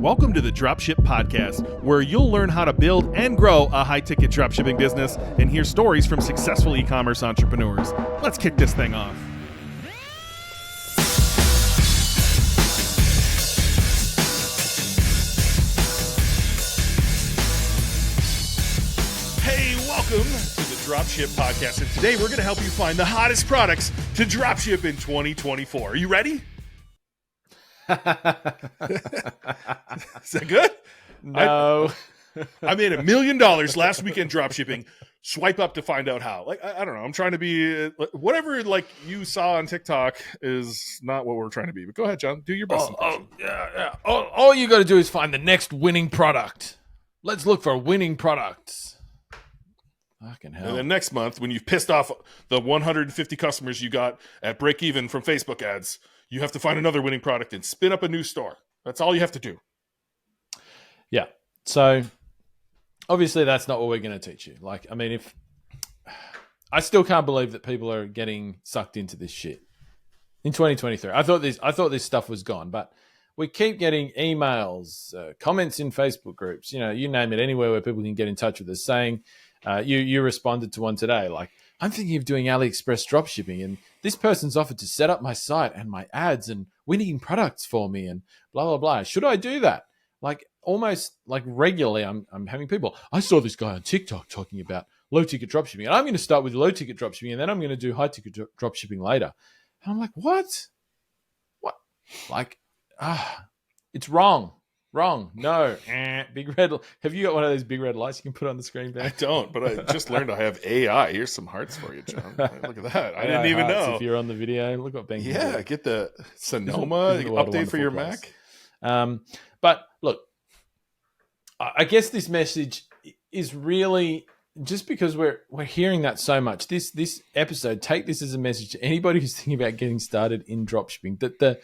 Welcome to the Dropship Podcast, where you'll learn how to build and grow a high-ticket dropshipping business and hear stories from successful e-commerce entrepreneurs. Let's kick this thing off. Hey, welcome to the Dropship Podcast, and today we're going to help you find the hottest products to dropship in 2024. Are you ready? Is that good? No. I made $1 million last weekend dropshipping. Swipe up to find out how. I don't know. I'm trying to be whatever you saw on TikTok is not what we're trying to be. But go ahead, John. Do your best. Yeah. All you got to do is find the next winning product. Let's look for winning products. Fucking hell. And then next month, when you've pissed off the 150 customers you got at break even from Facebook ads, you have to find another winning product and spin up a new store. That's all you have to do. Yeah. So obviously that's not what we're going to teach you. I still can't believe that people are getting sucked into this shit in 2023. I thought this stuff was gone, but we keep getting emails, comments in Facebook groups, you name it, anywhere where people can get in touch with us saying, you responded to one today, like, I'm thinking of doing AliExpress dropshipping, and this person's offered to set up my site and my ads and winning products for me and blah, blah, blah. Should I do that? Almost regularly, I'm having people, I saw this guy on TikTok talking about low-ticket dropshipping, and I'm going to start with low-ticket dropshipping, and then I'm going to do high-ticket dropshipping later. And I'm like, what? What? It's wrong. Wrong. No. Big red. Have you got one of those big red lights you can put on the screen, Ben? I don't, but I just learned I have AI. Here's some hearts for you, John. Look at that. I didn't even know. If you're on the video, look what Ben can do. Yeah, get the Sonoma update for your Mac. But look, I guess this message is really just because we're hearing that so much. This episode, take this as a message to anybody who's thinking about getting started in dropshipping, that the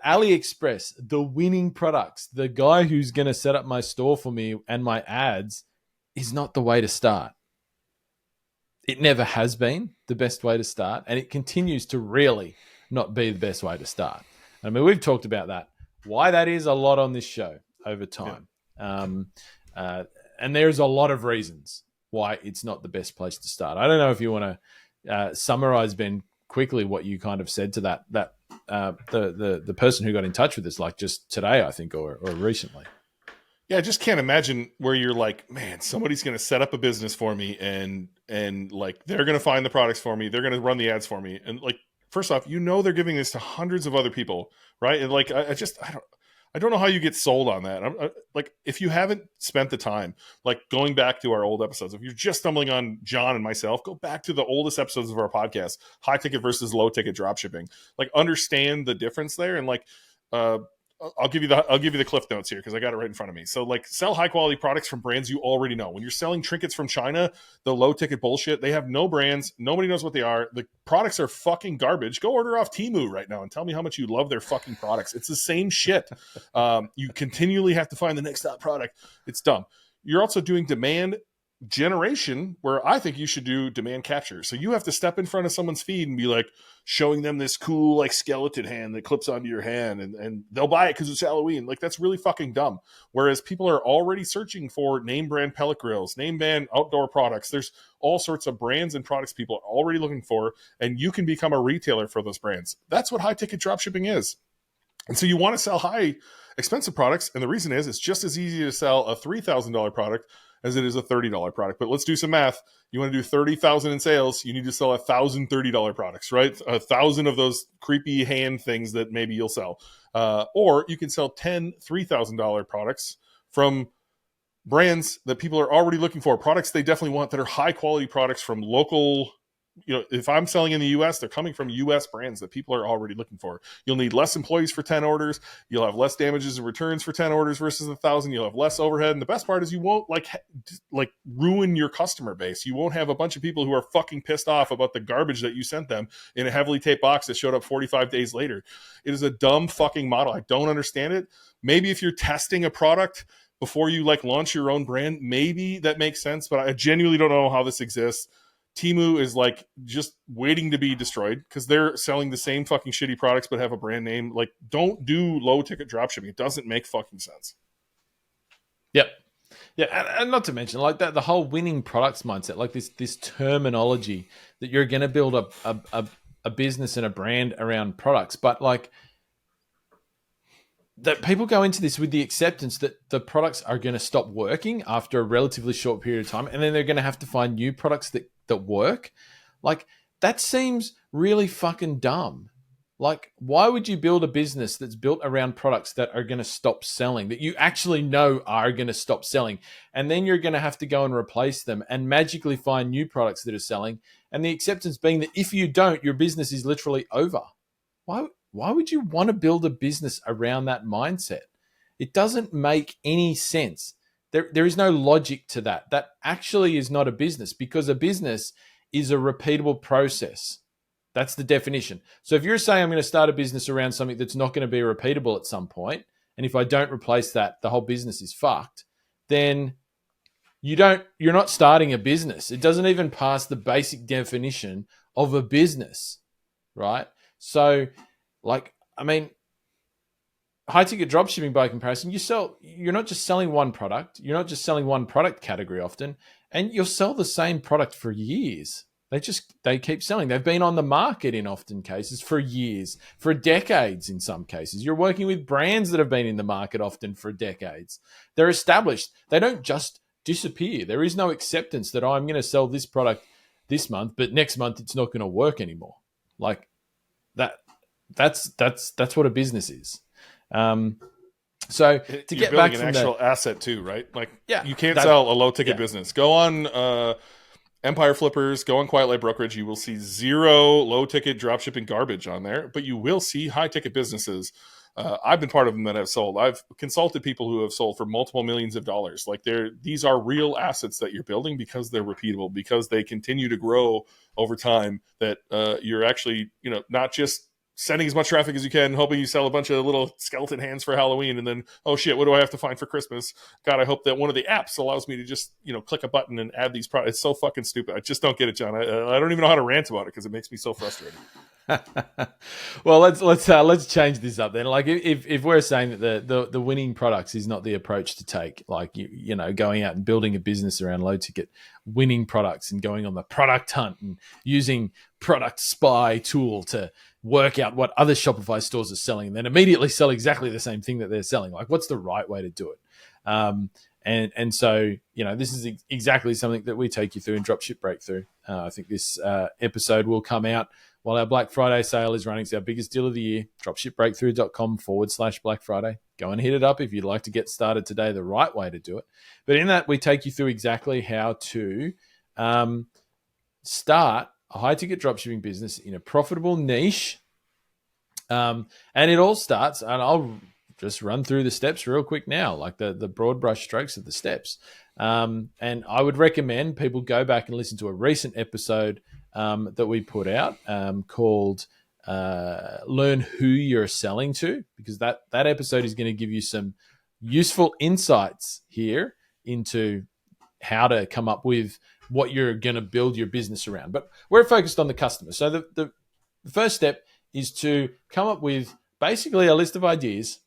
AliExpress, the winning products, the guy who's going to set up my store for me and my ads is not the way to start. It never has been the best way to start, and it continues to really not be the best way to start. I mean, we've talked about that, why that is a lot on this show over time. Yeah. And there's a lot of reasons why it's not the best place to start. I don't know if you want to summarize, Ben, quickly what you kind of said to that the person who got in touch with us, like just today, I think, or recently. Yeah, I just can't imagine where you're like, man, somebody's going to set up a business for me and like they're going to find the products for me, they're going to run the ads for me, and like first off, they're giving this to hundreds of other people, right? And like I don't know how you get sold on that. Like, if you haven't spent the time, like going back to our old episodes, if you're just stumbling on John and myself, go back to the oldest episodes of our podcast, high ticket versus low ticket dropshipping. Like, understand the difference there, and like, I'll give you the cliff notes here because I got it right in front of me. So like, sell high quality products from brands you already know. When you're selling trinkets from China, the low ticket bullshit, they have no brands. Nobody knows what they are. The products are fucking garbage. Go order off Temu right now and tell me how much you love their fucking products. It's the same shit. You continually have to find the next top product. It's dumb. You're also doing demand generation, where I think you should do demand capture. So you have to step in front of someone's feed and be like showing them this cool like skeleton hand that clips onto your hand, and they'll buy it because it's Halloween. Like, that's really fucking dumb. Whereas people are already searching for name brand pellet grills, name brand outdoor products. There's all sorts of brands and products people are already looking for, and you can become a retailer for those brands. That's what high ticket dropshipping is. And so you want to sell high expensive products, and the reason is it's just as easy to sell a $3,000 product as it is a $30 product. But let's do some math. You want to do 30,000 in sales, you need to sell 1,000 $30 products, right? 1,000 of those creepy hand things that maybe you'll sell. Or you can sell 10 $3,000 products from brands that people are already looking for, products they definitely want that are high quality products from local. If I'm selling in the US, they're coming from US brands that people are already looking for. You'll need less employees for 10 orders. You'll have less damages and returns for 10 orders versus 1,000. You'll have less overhead. And the best part is you won't like ruin your customer base. You won't have a bunch of people who are fucking pissed off about the garbage that you sent them in a heavily taped box that showed up 45 days later. It is a dumb fucking model. I don't understand it. Maybe if you're testing a product before you like launch your own brand, maybe that makes sense. But I genuinely don't know how this exists. Temu is like just waiting to be destroyed because they're selling the same fucking shitty products but have a brand name. Like, don't do low ticket dropshipping. It doesn't make fucking sense. Yep. Yeah, and not to mention like that, the whole winning products mindset, like this terminology that you're going to build a business and a brand around products, but like that people go into this with the acceptance that the products are going to stop working after a relatively short period of time, and then they're going to have to find new products that work. Like that seems really fucking dumb. Like, why would you build a business that's built around products that are going to stop selling, that you actually know are going to stop selling, and then you're going to have to go and replace them and magically find new products that are selling, and the acceptance being that if you don't, your business is literally over? Why would you want to build a business around that mindset? It doesn't make any sense. There is no logic to that. That actually is not a business, because a business is a repeatable process. That's the definition. So if you're saying I'm going to start a business around something that's not going to be repeatable at some point, and if I don't replace that, the whole business is fucked, then you're not starting a business. It doesn't even pass the basic definition of a business, right? So, like, I mean, high ticket dropshipping by comparison, you're not just selling one product, you're not just selling one product category often, and you'll sell the same product for years. They keep selling. They've been on the market in often cases for years, for decades in some cases. You're working with brands that have been in the market often for decades. They're established. They don't just disappear. There is no acceptance that, I'm going to sell this product this month, but next month it's not going to work anymore. Like that's what a business is. So to You're get building back an from actual asset too, right? Like, Yeah, you can't sell a low ticket yeah. business. Go on Empire Flippers, go on Quiet Light Brokerage. You will see zero low ticket dropshipping garbage on there, but you will see high ticket businesses. I've been part of them that have sold. I've consulted people who have sold for multiple millions of dollars. Like, these are real assets that you're building because they're repeatable, because they continue to grow over time. That you're actually, not just sending as much traffic as you can, hoping you sell a bunch of little skeleton hands for Halloween, and then, oh shit, what do I have to find for Christmas? God, I hope that one of the apps allows me to just, click a button and add these products. It's so fucking stupid. I just don't get it, John. I don't even know how to rant about it because it makes me so frustrated. Well, let's change this up then. Like, if we're saying that the winning products is not the approach to take, like going out and building a business around low ticket winning products and going on the product hunt and using product spy tool to work out what other Shopify stores are selling and then immediately sell exactly the same thing that they're selling. Like, what's the right way to do it? And so, this is exactly something that we take you through in Dropship Breakthru. I think this episode will come out while our Black Friday sale is running. It's our biggest deal of the year, dropshipbreakthru.com/Black Friday. Go and hit it up if you'd like to get started today, the right way to do it. But in that, we take you through exactly how to start a high-ticket dropshipping business in a profitable niche. And it all starts, and I'll just run through the steps real quick now, like the broad brush strokes of the steps. And I would recommend people go back and listen to a recent episode that we put out called Learn Who You're Selling To, because that episode is going to give you some useful insights here into how to come up with what you're going to build your business around. But we're focused on the customer. So the first step is to come up with basically a list of ideas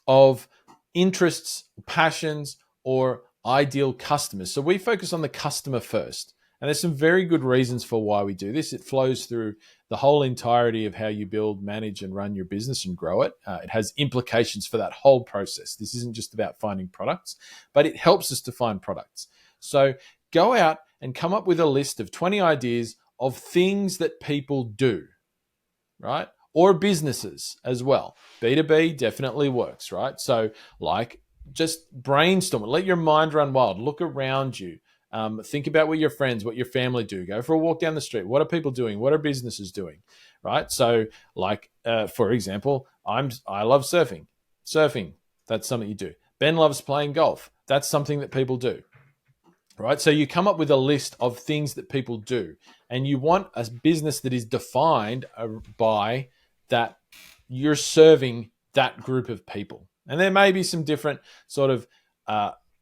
of interests, passions, or ideal customers. So we focus on the customer first. And there's some very good reasons for why we do this. It flows through the whole entirety of how you build, manage, and run your business and grow it. It has implications for that whole process. This isn't just about finding products, but it helps us to find products. So go out and come up with a list of 20 ideas of things that people do, right? Or businesses as well. B2B definitely works, right? So like, just brainstorm it. Let your mind run wild. Look around you. Think about what your friends, what your family do. Go for a walk down the street. What are people doing? What are businesses doing? Right? So like, for example, I love surfing. Surfing, that's something you do. Ben loves playing golf. That's something that people do. Right? So you come up with a list of things that people do, and you want a business that is defined by that you're serving that group of people. And there may be some different sort of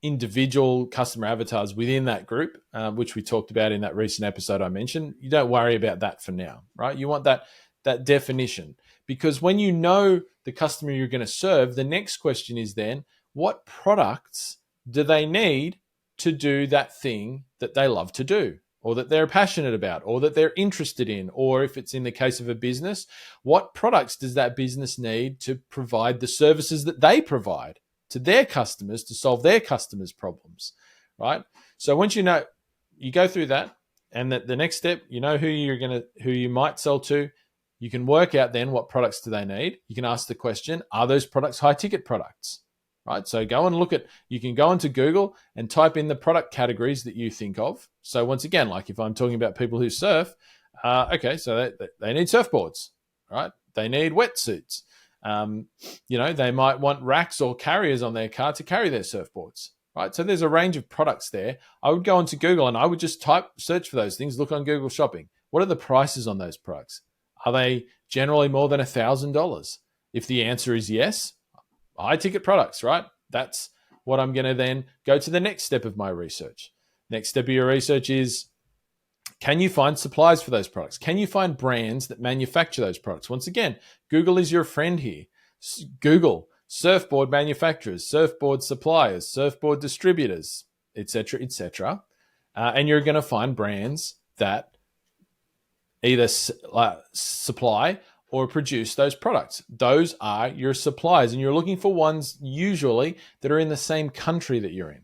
individual customer avatars within that group, which we talked about in that recent episode I mentioned. You don't worry about that for now, right? You want that definition, because when you know the customer you're going to serve, the next question is then, what products do they need to do that thing that they love to do, or that they're passionate about, or that they're interested in? Or if it's in the case of a business, what products does that business need to provide the services that they provide to their customers to solve their customers' problems, right? So once you know, you go through that, and the next step, you know who you might sell to. You can work out then what products do they need. You can ask the question, are those products high ticket products? Right? So go and you can go into Google and type in the product categories that you think of. So once again, like if I'm talking about people who surf, okay, so they need surfboards, right? They need wetsuits. They might want racks or carriers on their car to carry their surfboards, right? So there's a range of products there. I would go into Google and I would just search for those things, look on Google Shopping. What are the prices on those products? Are they generally more than $1,000? If the answer is yes, high ticket products, right? That's what I'm going to then go to the next step of my research. Next step of your research is, can you find suppliers for those products? Can you find brands that manufacture those products? Once again, Google is your friend here. Google surfboard manufacturers, surfboard suppliers, surfboard distributors, etc., etc. And you're going to find brands that either supply or produce those products. Those are your suppliers, and you're looking for ones usually that are in the same country that you're in,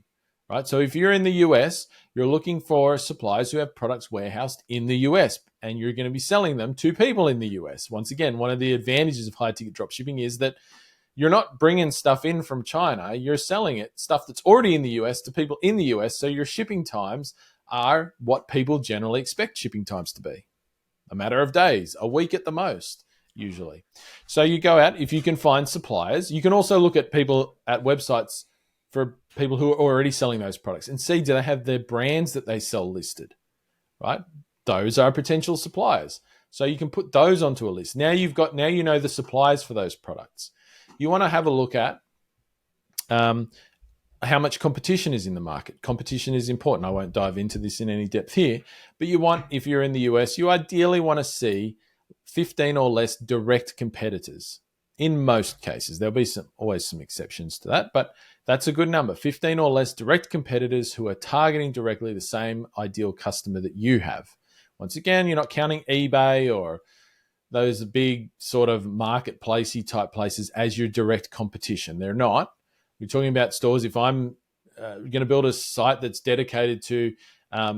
right? So if you're in the US, you're looking for suppliers who have products warehoused in the US, and you're going to be selling them to people in the US. Once again, one of the advantages of high ticket dropshipping is that you're not bringing stuff in from China, you're selling stuff that's already in the US to people in the US, so your shipping times are what people generally expect shipping times to be. A matter of days, a week at the most, usually. So you go out, if you can find suppliers, you can also look at websites for people who are already selling those products and see, do they have their brands that they sell listed, right? Those are potential suppliers. So you can put those onto a list. Now you know the suppliers for those products. You want to have a look at how much competition is in the market. Competition is important. I won't dive into this in any depth here, but if you're in the US, you ideally want to see 15 or less direct competitors. In most cases, there'll be always some exceptions to that, but that's a good number. 15 or less direct competitors who are targeting directly the same ideal customer that you have. Once again, you're not counting eBay or those big sort of marketplacey type places as your direct competition. They're not. We're talking about stores. If I'm going to build a site that's dedicated to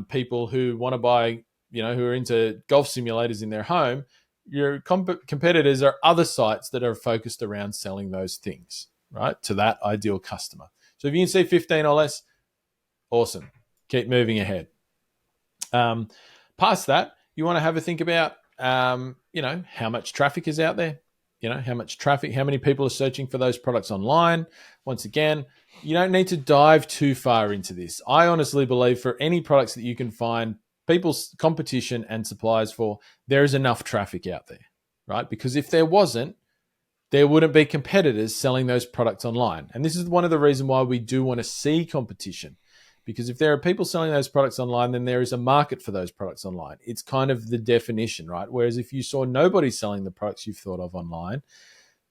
people who want to buy, who are into golf simulators in their home, your competitors are other sites that are focused around selling those things, right, to that ideal customer. So if you can see 15 or less, awesome. Keep moving ahead. Past that, you want to have a think about, how much traffic is out there. How much traffic, how many people are searching for those products online. Once again, you don't need to dive too far into this. I honestly believe for any products that you can find people's competition and suppliers for, there is enough traffic out there, right? Because if there wasn't, there wouldn't be competitors selling those products online. And this is one of the reasons why we do want to see competition. Because if there are people selling those products online, then there is a market for those products online. It's kind of the definition, right? Whereas if you saw nobody selling the products you've thought of online,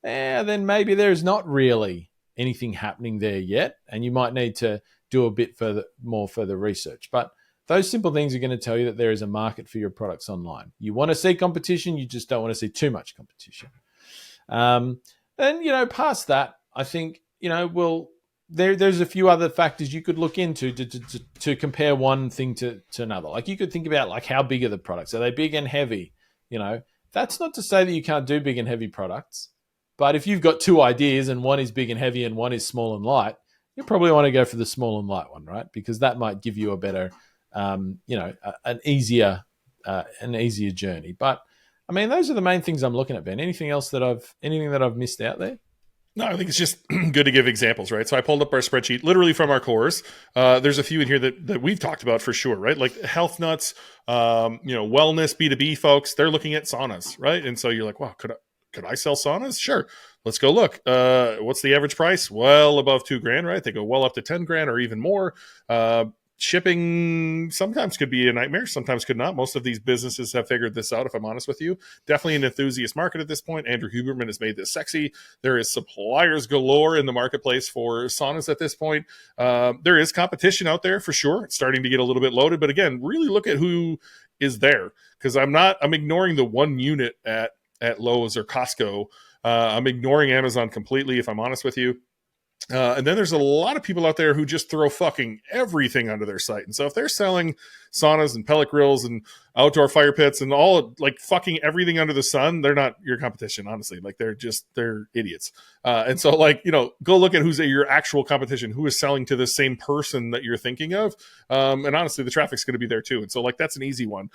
then maybe there's not really anything happening there yet, and you might need to do a bit more further research. But those simple things are going to tell you that there is a market for your products online. You want to see competition, you just don't want to see too much competition. Then, past that, I think, there's a few other factors you could look into to compare one thing to another. Like you could think about like how big are the products? Are they big and heavy? That's not to say that you can't do big and heavy products. But if you've got two ideas and one is big and heavy and one is small and light, you probably want to go for the small and light one, right? Because that might give you a better, an easier journey. But I mean, those are the main things I'm looking at, Ben. Anything that I've missed out there? No, I think it's just good to give examples, right? So I pulled up our spreadsheet literally from our course. There's a few in here that we've talked about for sure, right? Like health nuts, wellness, B2B folks, they're looking at saunas, right? And so you're like, wow, could I sell saunas? Sure. Let's go look. What's the average price? Well, above $2,000, right? They go well up to 10 grand or even more. shipping sometimes could be a nightmare, sometimes could not. Most of these businesses have figured this out, if I'm honest with you. Definitely an enthusiast market at this point. Andrew Huberman has made this sexy. There is suppliers galore in the marketplace for saunas at this point. There is competition out there for sure. It's starting to get a little bit loaded, but again, really look at who is there, because I'm ignoring the one unit at Lowe's or Costco. I'm ignoring Amazon completely, if I'm honest with you. And then there's a lot of people out there who just throw fucking everything onto their site. And so if they're selling saunas and pellet grills and outdoor fire pits and all, like, fucking everything under the sun, they're not your competition, honestly. Like, they're idiots. And so, like, go look at who's your actual competition, who is selling to the same person that you're thinking of. And honestly, the traffic's going to be there too. And so, like, that's an easy one.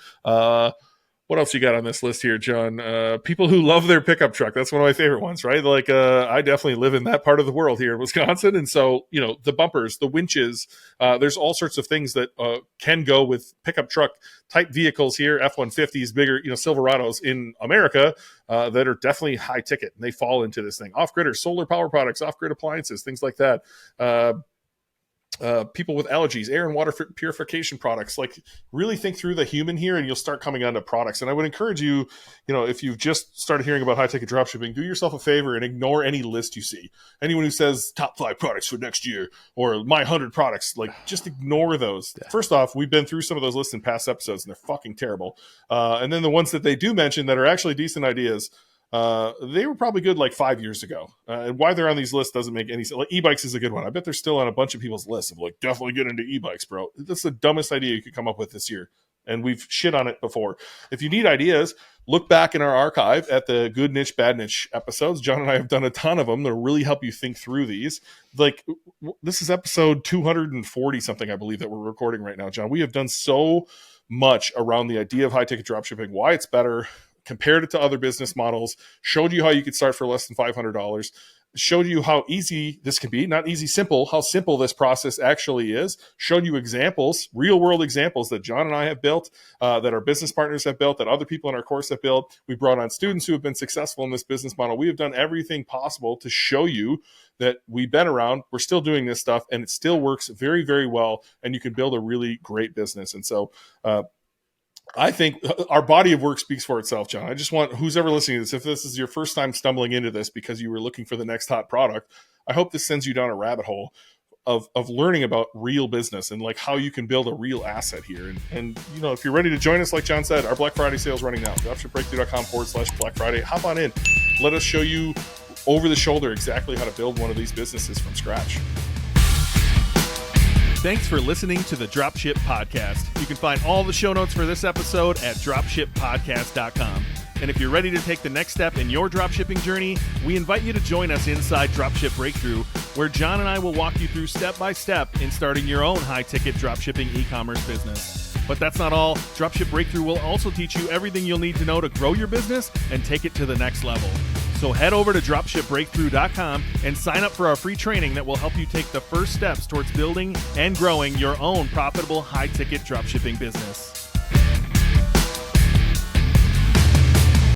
What else you got on this list here, John? People who love their pickup truck. That's one of my favorite ones, right? Like, I definitely live in that part of the world here in Wisconsin. And so, the bumpers, the winches, there's all sorts of things that can go with pickup truck type vehicles here, F-150s, bigger, Silverados in America that are definitely high ticket. And they fall into this thing. Off-grid solar power products, off-grid appliances, things like that. People with allergies, air and water purification products. Like, really think through the human here, and you'll start coming onto products. And I would encourage you, if you've just started hearing about high ticket dropshipping, do yourself a favor and ignore any list you see. Anyone who says top 5 products for next year or my 100 products, like, just ignore those. Yeah. First off, we've been through some of those lists in past episodes, and they're fucking terrible. And then the ones that they do mention that are actually decent ideas, they were probably good like 5 years ago. And why they're on these lists doesn't make any sense. Like, e-bikes is a good one. I bet they're still on a bunch of people's lists of, like, definitely get into e-bikes, bro. That's the dumbest idea you could come up with this year. And we've shit on it before. If you need ideas, look back in our archive at the good niche, bad niche episodes. John and I have done a ton of them that really help you think through these. Like, this is episode 240 something, I believe, that we're recording right now, John. We have done so much around the idea of high ticket dropshipping, why it's better, compared it to other business models, showed you how you could start for less than $500, showed you how easy this can be, not easy, simple, how simple this process actually is, showed you examples, real world examples that John and I have built, that our business partners have built, that other people in our course have built. We brought on students who have been successful in this business model. We have done everything possible to show you that we've been around, we're still doing this stuff, and it still works very, very well, and you can build a really great business. And so, I think our body of work speaks for itself, John. I just want who's ever listening to this, if this is your first time stumbling into this because you were looking for the next hot product, I hope this sends you down a rabbit hole of learning about real business and, like, how you can build a real asset here. And if you're ready to join us, like John said, our Black Friday sale is running now. dropshipbreakthru.com/Black Friday. Hop on in. Let us show you over the shoulder exactly how to build one of these businesses from scratch. Thanks for listening to the Dropship Podcast. You can find all the show notes for this episode at dropshippodcast.com. And if you're ready to take the next step in your dropshipping journey, we invite you to join us inside Dropship Breakthru, where John and I will walk you through step by step in starting your own high-ticket dropshipping e-commerce business. But that's not all. Dropship Breakthru will also teach you everything you'll need to know to grow your business and take it to the next level. So head over to dropshipbreakthru.com and sign up for our free training that will help you take the first steps towards building and growing your own profitable high-ticket dropshipping business.